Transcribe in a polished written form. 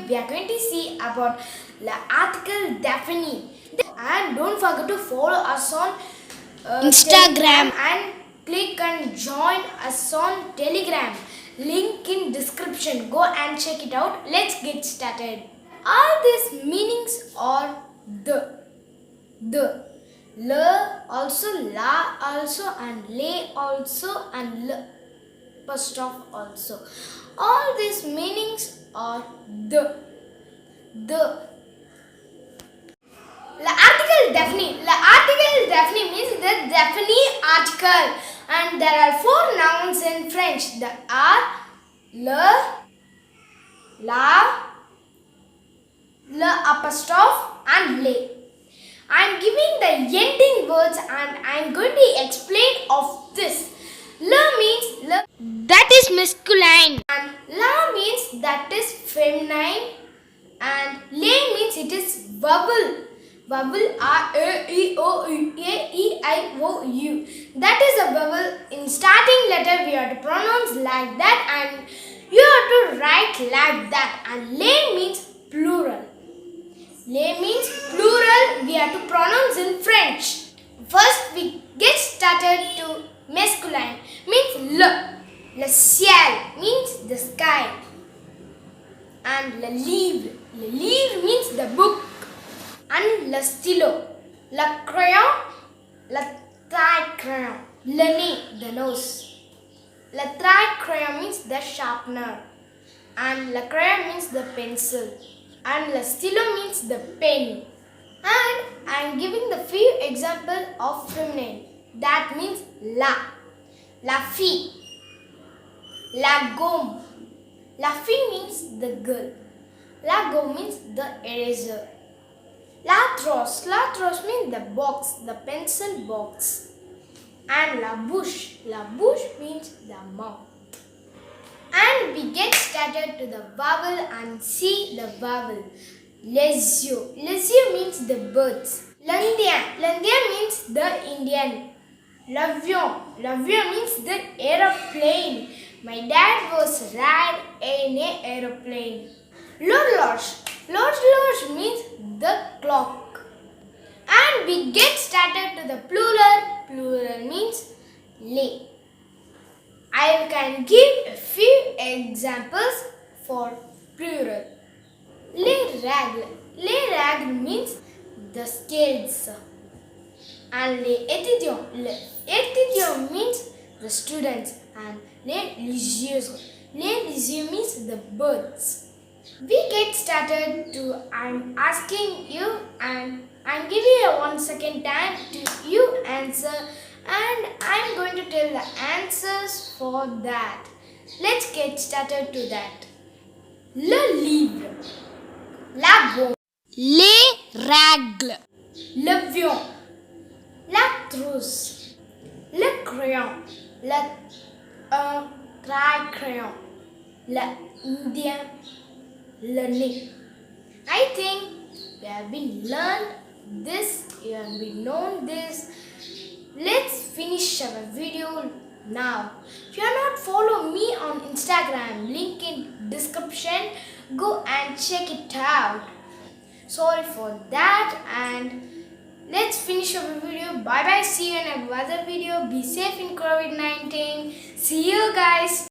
we are going to see about the article Défini. And don't forget to follow us on Instagram and click and join us on Telegram. Link in description. Go and check it out. Let's get started. All these meanings are the also la also and lay also and l first off also. All these meanings are the The article Defini means the Defini article, and there are four nouns in French. The are, le, la, le apostrophe and les. I am giving the ending words and I am going to explain of this. Le means le, that is masculine, and la means that is feminine, and le means it is vowel. Vowel R A E O U A E I O U. That is a vowel. In starting letter we have to pronounce like that and you have to write like that. And le means plural. Le means plural. We have to pronounce in French. First we get started to masculine. Means le. Le ciel means the sky. And le livre. Le livre means the book. And le stylo, le crayon, le trait crayon, le nez, the nose. Le trait crayon means the sharpener, and le crayon means the pencil, and le stylo means the pen. And I am giving the few examples of feminine. That means la fille, la gomme. La fille means the girl. La gomme means the eraser. La trousse means the box, the pencil box. And la bouche means the mouth. And we get started to the vowel and see the vowel. Les yeux means the birds. L'Indien means the Indian. L'avion means the aeroplane. My dad was ride in an aeroplane. L'horloge means the clock. And we get started to the plural. Plural means les. I can give a few examples for plural. Les règles means the scales. And les étudiants means the students. And les lisieux means the birds. We get started to I'm asking you and I'm giving you 1 second time to you answer, and I'm going to tell the answers for that. Let's get started to that. Le livre, la gomme, les règles, l'avion, la trousse, le crayon, le trait crayon, l'Indien, le nez. I think we have been learned this, you have been known this. Let's finish our video now. If you are not follow me on Instagram, link in description, go and check it out. Sorry for that, and let's finish our video. Bye bye, see you in another video. Be safe in COVID-19. See you guys.